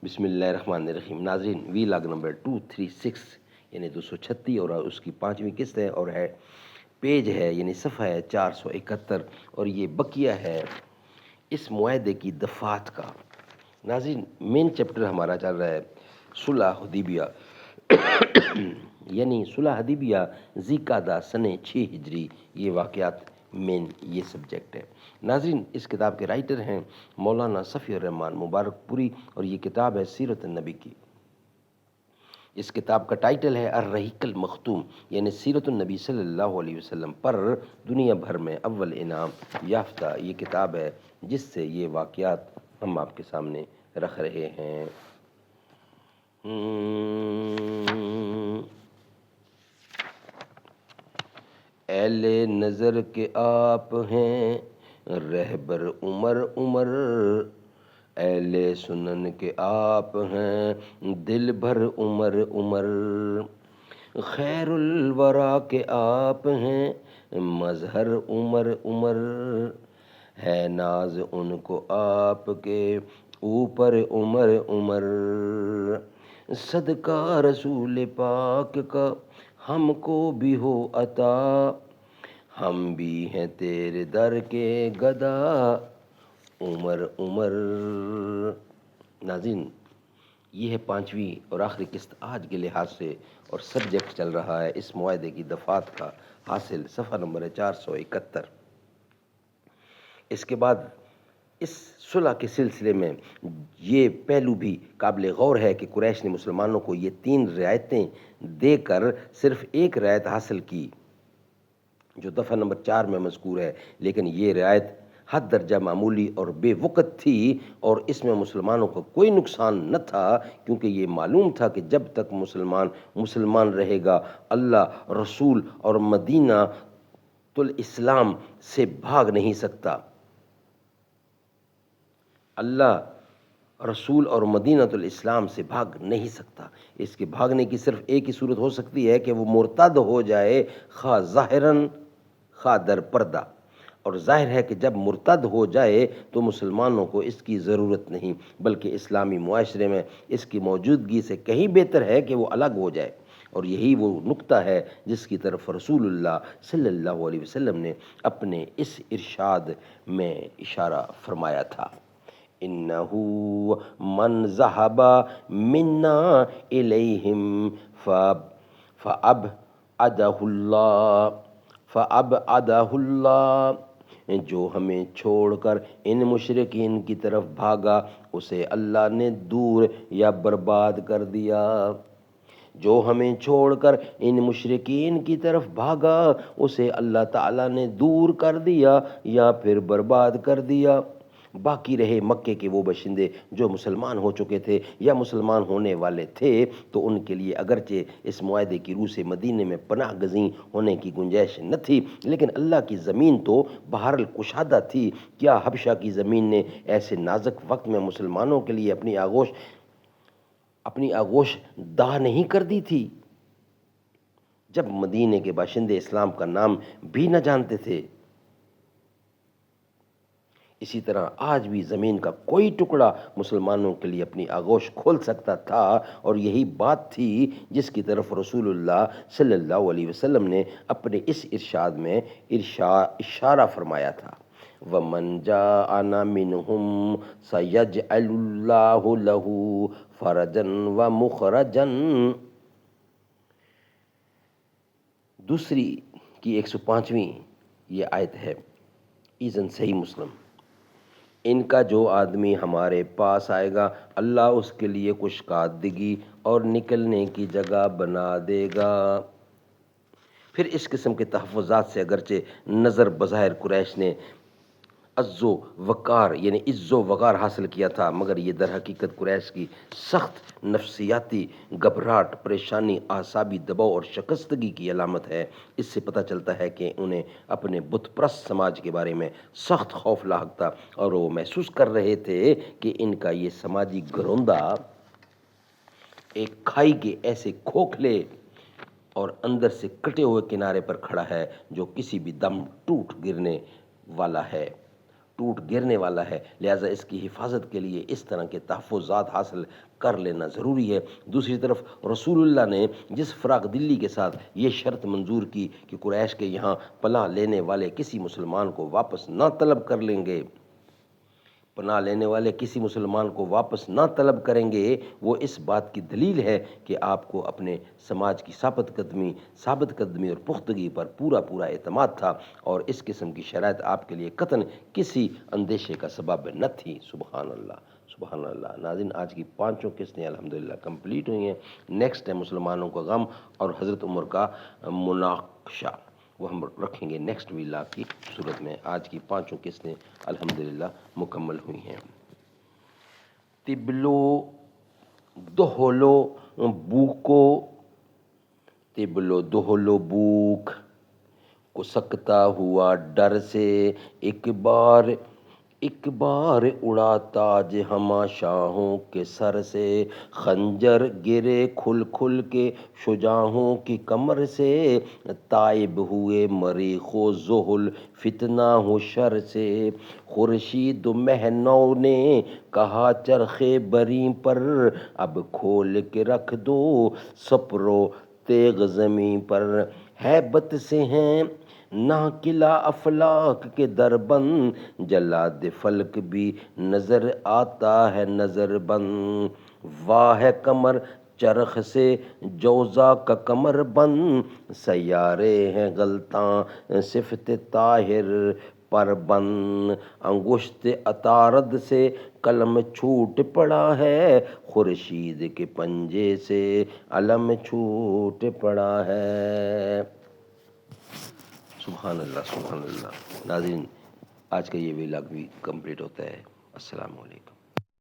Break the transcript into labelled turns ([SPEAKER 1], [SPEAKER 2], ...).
[SPEAKER 1] بسم اللہ الرحمن الرحیم۔ ناظرین، وی لاگ نمبر 236 یعنی 236 اور اس کی 5ویں قسط ہے، اور ہے پیج ہے یعنی صفحہ ہے 471، اور یہ بقیہ ہے اس معاہدے کی دفعات کا۔ ناظرین، مین چیپٹر ہمارا چل رہا ہے صلح حدیبیہ یعنی صلح حدیبیہ ذی قعدہ سنہ 6 ہجری، یہ واقعات مین یہ سبجیکٹ ہے۔ ناظرین، اس کتاب کے رائٹر ہیں مولانا صفی الرحمان مبارک پوری، اور یہ کتاب ہے سیرت النبی کی۔ اس کتاب کا ٹائٹل ہے الرحیق المختوم، یعنی سیرت النبی صلی اللہ علیہ وسلم پر دنیا بھر میں اول انعام یافتہ یہ کتاب ہے، جس سے یہ واقعات ہم آپ کے سامنے رکھ رہے ہیں۔ اہل نظر کے آپ ہیں رہبر عمر عمر، اہل سنن کے آپ ہیں دل بھر عمر عمر، خیر الورا کے آپ ہیں مظہر عمر عمر، ہے ناز ان کو آپ کے اوپر عمر عمر، صدقہ رسول پاک کا ہم کو بھی ہو عطا، ہم بھی ہیں تیرے در کے گدا عمر عمر۔ ناظرین، یہ ہے 5ویں اور آخری قسط آج کے لحاظ سے، اور سبجیکٹ چل رہا ہے اس معاہدے کی دفعات کا حاصل، صفحہ نمبر ہے 471۔ اس کے بعد اس صلح کے سلسلے میں یہ پہلو بھی قابل غور ہے کہ قریش نے مسلمانوں کو یہ 3 رعایتیں دے کر صرف ایک رعایت حاصل کی جو دفعہ نمبر 4 میں مذکور ہے، لیکن یہ رعایت حد درجہ معمولی اور بے وقت تھی، اور اس میں مسلمانوں کو کوئی نقصان نہ تھا، کیونکہ یہ معلوم تھا کہ جب تک مسلمان رہے گا، اللہ، رسول اور مدینہ الاسلام سے بھاگ نہیں سکتا۔ اللہ، رسول اور مدینہ الاسلام سے بھاگ نہیں سکتا۔ اس کے بھاگنے کی صرف ایک ہی صورت ہو سکتی ہے کہ وہ مرتد ہو جائے، خواہ ظاہراً خواہ در پردہ، اور ظاہر ہے کہ جب مرتد ہو جائے تو مسلمانوں کو اس کی ضرورت نہیں، بلکہ اسلامی معاشرے میں اس کی موجودگی سے کہیں بہتر ہے کہ وہ الگ ہو جائے، اور یہی وہ نقطہ ہے جس کی طرف رسول اللہ صلی اللہ علیہ وسلم نے اپنے اس ارشاد میں اشارہ فرمایا تھا۔ انہو من ذہب منا الیہم فابعدہ اللہ، جو ہمیں چھوڑ کر ان مشرکین کی طرف بھاگا اسے اللہ نے دور یا برباد کر دیا۔ جو ہمیں چھوڑ کر ان مشرکین کی طرف بھاگا اسے اللہ تعالیٰ نے دور کر دیا یا پھر برباد کر دیا۔ باقی رہے مکے کے وہ باشندے جو مسلمان ہو چکے تھے یا مسلمان ہونے والے تھے، تو ان کے لیے اگرچہ اس معاہدے کی روح سے مدینے میں پناہ گزین ہونے کی گنجائش نہ تھی، لیکن اللہ کی زمین تو بہرحال کشادہ تھی۔ کیا حبشہ کی زمین نے ایسے نازک وقت میں مسلمانوں کے لیے اپنی آغوش داہ نہیں کر دی تھی، جب مدینے کے باشندے اسلام کا نام بھی نہ جانتے تھے؟ اسی طرح آج بھی زمین کا کوئی ٹکڑا مسلمانوں کے لیے اپنی آغوش کھول سکتا تھا، اور یہی بات تھی جس کی طرف رسول اللہ صلی اللہ علیہ وسلم نے اپنے اس ارشاد میں اشارہ فرمایا تھا۔ وَمَنْ جَاءَنَا مِنْهُمْ سَيَجْعَلُ اللَّهُ لَهُ فَرَجًا وَمُخْرَجًا۔ دوسری کی 105ویں یہ آیت ہے، ایزن صحیح مسلم۔ ان کا جو آدمی ہمارے پاس آئے گا اللہ اس کے لیے کشادگی اور نکلنے کی جگہ بنا دے گا۔ پھر اس قسم کے تحفظات سے اگرچہ نظر بظاہر قریش نے عز و وقار یعنی عز و وقار حاصل کیا تھا، مگر یہ در حقیقت قریش کی سخت نفسیاتی گھبراہٹ، پریشانی، اعصابی دباؤ اور شکستگی کی علامت ہے۔ اس سے پتہ چلتا ہے کہ انہیں اپنے بت پرست سماج کے بارے میں سخت خوف لاحق تھا، اور وہ محسوس کر رہے تھے کہ ان کا یہ سماجی گروندہ ایک کھائی کے ایسے کھوکھلے اور اندر سے کٹے ہوئے کنارے پر کھڑا ہے جو کسی بھی دم ٹوٹ گرنے والا ہے۔ ٹوٹ گرنے والا ہے، لہٰذا اس کی حفاظت کے لیے اس طرح کے تحفظات حاصل کر لینا ضروری ہے۔ دوسری طرف رسول اللہ نے جس فراغ دلی کے ساتھ یہ شرط منظور کی کہ قریش کے یہاں پناہ لینے والے کسی مسلمان کو واپس نہ طلب کر لیں گے، پناہ لینے والے کسی مسلمان کو واپس نہ طلب کریں گے، وہ اس بات کی دلیل ہے کہ آپ کو اپنے سماج کی ثابت قدمی اور پختگی پر پورا اعتماد تھا، اور اس قسم کی شرائط آپ کے لیے قطعاً کسی اندیشے کا سبب نہ تھی۔ سبحان اللہ، سبحان اللہ۔ ناظرین، آج کی 5 قسطیں الحمدللہ کمپلیٹ ہوئی ہیں۔ نیکسٹ ہے مسلمانوں کا غم اور حضرت عمر کا مناقشہ، وہ ہم رکھیں گے نیکسٹ ویلاگ کی صورت میں۔ آج کی 5 قسطیں الحمدللہ مکمل ہوئی ہیں۔ تبلو دہلو بوکو، تبلو دہلو بوک کو سکتا ہوا ڈر سے، ایک بار اڑا تاج ہما شاہوں کے سر سے، خنجر گرے کھل کے شجاعوں کی کمر سے، تائب ہوئے مریخ و زحل فتنہ و شر سے، خورشید و مہ نو نے کہا چرخ بریں پر، اب کھول کے رکھ دو سپر و تیغ زمیں پر، ہیبت سے ہیں نہ قلعہ افلاک کے دربند، جلاد فلک بھی نظر آتا ہے نظر بند، واہ ہے کمر چرخ سے جوزا کا کمر بند، سیارے ہیں غلطاں صفت طاہر پر بند، انگشت عطارد سے قلم چھوٹ پڑا ہے، خورشید کے پنجے سے علم چھوٹ پڑا ہے۔ سبحان اللہ، سبحان اللہ۔ ناظرین، آج کا یہ ویلاگ بھی کمپلیٹ ہوتا ہے۔ السلام علیکم۔